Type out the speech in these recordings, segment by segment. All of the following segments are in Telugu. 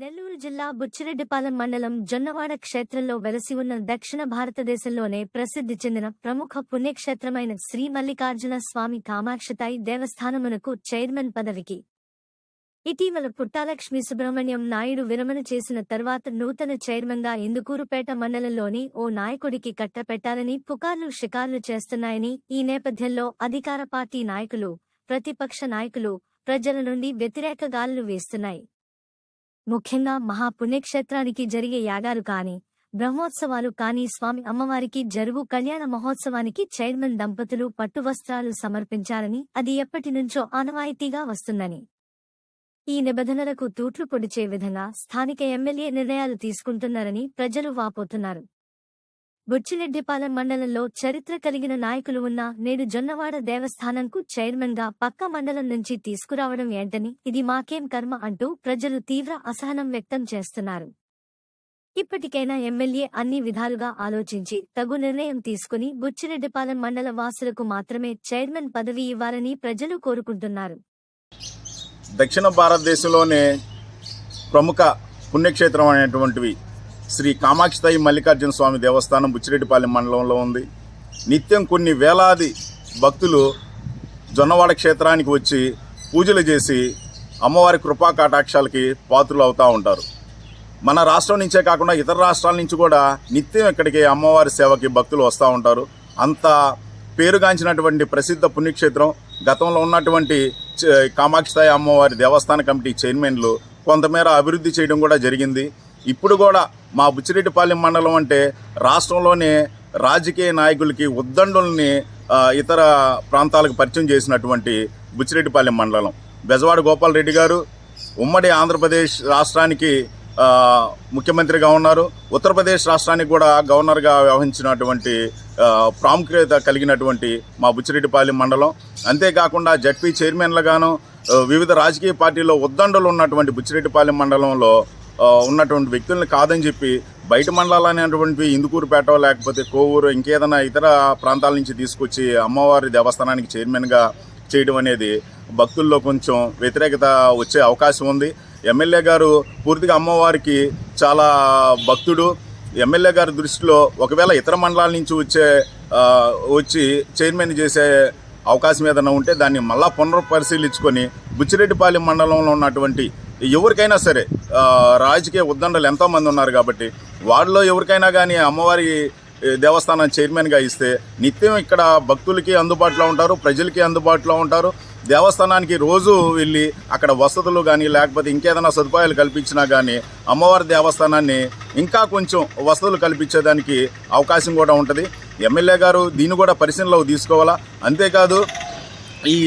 నెల్లూరు జిల్లా బుచ్చిరెడ్డిపాలెం మండలం జొన్నవాడ క్షేత్రంలో వెలసి ఉన్న దక్షిణ భారతదేశంలోనే ప్రసిద్ధి చెందిన ప్రముఖ పుణ్యక్షేత్రమైన శ్రీ మల్లికార్జున స్వామి కామాక్షతాయి దేవస్థానమునకు చైర్మన్ పదవికి ఇటీవల పుట్టాలక్ష్మి సుబ్రహ్మణ్యం నాయుడు విరమణ చేసిన తర్వాత నూతన చైర్మన్గా ఇందుకూరుపేట మండలంలోని ఓ నాయకుడికి కట్టపెట్టాలని పుకార్లు షికార్లు చేస్తున్నాయని, ఈ నేపథ్యంలో అధికార పార్టీ నాయకులు, ప్రతిపక్ష నాయకులు ప్రజల నుండి వ్యతిరేక గాలులు వేస్తున్నాయి. ముఖ్యంగా మహాపుణ్యక్షేత్రానికి జరిగే యాగాలు కాని, బ్రహ్మోత్సవాలు కాని, స్వామి అమ్మవారికి జరుగు కళ్యాణ మహోత్సవానికి చైర్మన్ దంపతులు పట్టు వస్త్రాలు సమర్పించాలని, అది ఎప్పటినుంచో ఆనవాయితీగా వస్తుందని, ఈ నిబంధనలకు తూట్లు పొడిచే విధంగా స్థానిక ఎమ్మెల్యే నిర్ణయాలు తీసుకుంటున్నారని ప్రజలు వాపోతున్నారు. బుచ్చిరెడ్డిపాలెం మండలంలో చరిత్ర కలిగిన నాయకులు ఉన్నా నేడు జొన్నవాడ దేవస్థానంకు చైర్మన్గా పక్క మండలం నుంచి తీసుకురావడం ఏంటని, ఇది మాకేం కర్మ అంటూ ప్రజలు తీవ్ర అసహనం వ్యక్తం చేస్తున్నారు. ఇప్పటికైనా ఎమ్మెల్యే అన్ని విధాలుగా ఆలోచించి తగు నిర్ణయం తీసుకుని బుచ్చిరెడ్డిపాలెం మండల వాసులకు మాత్రమే చైర్మన్ పదవి ఇవ్వాలని ప్రజలు కోరుకుంటున్నారు. దక్షిణ భారతదేశంలోనే ప్రముఖ పుణ్యక్షేత్రం అనేటువంటివి శ్రీ కామాక్షతాయి మల్లికార్జున స్వామి దేవస్థానం బుచ్చిరెడ్డిపాలెం మండలంలో ఉంది. నిత్యం కొన్ని వేలాది భక్తులు జొన్నవాడ క్షేత్రానికి వచ్చి పూజలు చేసి అమ్మవారి కృపా కటాక్షాలకి పాత్రులు అవుతూ ఉంటారు. మన రాష్ట్రం నుంచే కాకుండా ఇతర రాష్ట్రాల నుంచి కూడా నిత్యం ఇక్కడికి అమ్మవారి సేవకి భక్తులు వస్తూ ఉంటారు. అంత పేరుగాంచినటువంటి ప్రసిద్ధ పుణ్యక్షేత్రం. గతంలో ఉన్నటువంటి కామాక్షతాయి అమ్మవారి దేవస్థాన కమిటీ చైర్మన్లు కొంతమేర అభివృద్ధి చేయడం కూడా జరిగింది. ఇప్పుడు కూడా మా బుచ్చిరెడ్డిపాలెం మండలం అంటే రాష్ట్రంలోనే రాజకీయ నాయకులకి ఉద్దండుల్ని ఇతర ప్రాంతాలకు పరిచయం చేసినటువంటి బుచ్చిరెడ్డిపాలెం మండలం. బెజవాడ గోపాల్ రెడ్డి గారు ఉమ్మడి ఆంధ్రప్రదేశ్ రాష్ట్రానికి ముఖ్యమంత్రిగా ఉన్నారు. ఉత్తరప్రదేశ్ రాష్ట్రానికి కూడా గవర్నర్గా వ్యవహరించినటువంటి ప్రాముఖ్యత కలిగినటువంటి మా బుచ్చిరెడ్డిపాలెం మండలం. అంతేకాకుండా జడ్పీ చైర్మన్లుగాను వివిధ రాజకీయ పార్టీల్లో ఉద్దండులు ఉన్నటువంటి బుచ్చిరెడ్డిపాలెం మండలంలో ఉన్నటువంటి వ్యక్తులను కాదని చెప్పి బయట మండలాలనేటువంటి ఇందుకూరుపేట లేకపోతే కోవూరు ఇంకేదైనా ఇతర ప్రాంతాల నుంచి తీసుకొచ్చి అమ్మవారి దేవస్థానానికి చైర్మన్గా చేయడం అనేది భక్తుల్లో కొంచెం వ్యతిరేకత వచ్చే అవకాశం ఉంది. ఎమ్మెల్యే గారు పూర్తిగా అమ్మవారికి చాలా భక్తుడు. ఎమ్మెల్యే గారి దృష్టిలో ఒకవేళ ఇతర మండలాల నుంచి వచ్చి చైర్మన్ చేసే అవకాశం ఏదైనా ఉంటే దాన్ని మళ్ళా పునఃపరిశీలించుకొని బుచ్చిరెడ్డిపాలెం మండలంలో ఉన్నటువంటి ఎవరికైనా సరే రాజకీయ ఉద్దండలు ఎంతోమంది ఉన్నారు కాబట్టి వారిలో ఎవరికైనా కానీ అమ్మవారి దేవస్థానం చైర్మన్గా ఇస్తే నిత్యం ఇక్కడ భక్తులకి అందుబాటులో ఉంటారు, ప్రజలకి అందుబాటులో ఉంటారు. దేవస్థానానికి రోజు వెళ్ళి అక్కడ వసతులు కానీ లేకపోతే ఇంకేదైనా సదుపాయాలు కల్పించినా కానీ అమ్మవారి దేవస్థానాన్ని ఇంకా కొంచెం వసతులు కల్పించేదానికి అవకాశం కూడా ఉంటుంది. ఎమ్మెల్యే గారు దీన్ని కూడా పరిశీలనలో తీసుకోవాలా. అంతేకాదు ఈ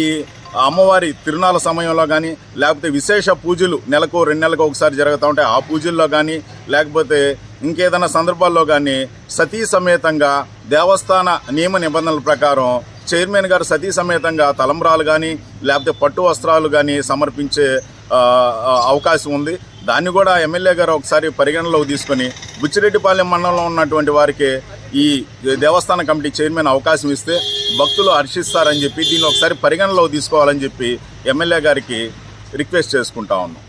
అమ్మవారి తిరునాళ్ళ సమయంలో కానీ లేకపోతే విశేష పూజలు నెలకు 2 నెలలకు ఒకసారి జరుగుతూ ఉంటాయి. ఆ పూజల్లో కానీ లేకపోతే ఇంకేదైనా సందర్భాల్లో కానీ సతీ సమేతంగా దేవస్థాన నియమ నిబంధనల ప్రకారం చైర్మన్ గారు సతీ సమేతంగా తలంబ్రాలు కానీ లేకపోతే పట్టు వస్త్రాలు కానీ సమర్పించే అవకాశం ఉంది. దాన్ని కూడా ఎమ్మెల్యే గారు ఒకసారి పరిగణనలోకి తీసుకొని బుచ్చిరెడ్డిపాలెం మండలంలో ఉన్నటువంటి వారికి ఈ దేవస్థాన కమిటీ చైర్మన్ అవకాశం ఇస్తే భక్తులు హర్షిస్తారని చెప్పి దీన్ని ఒకసారి పరిగణనలోకి తీసుకోవాలని చెప్పి ఎమ్మెల్యే గారికి రిక్వెస్ట్ చేసుకుంటా ఉన్నాం.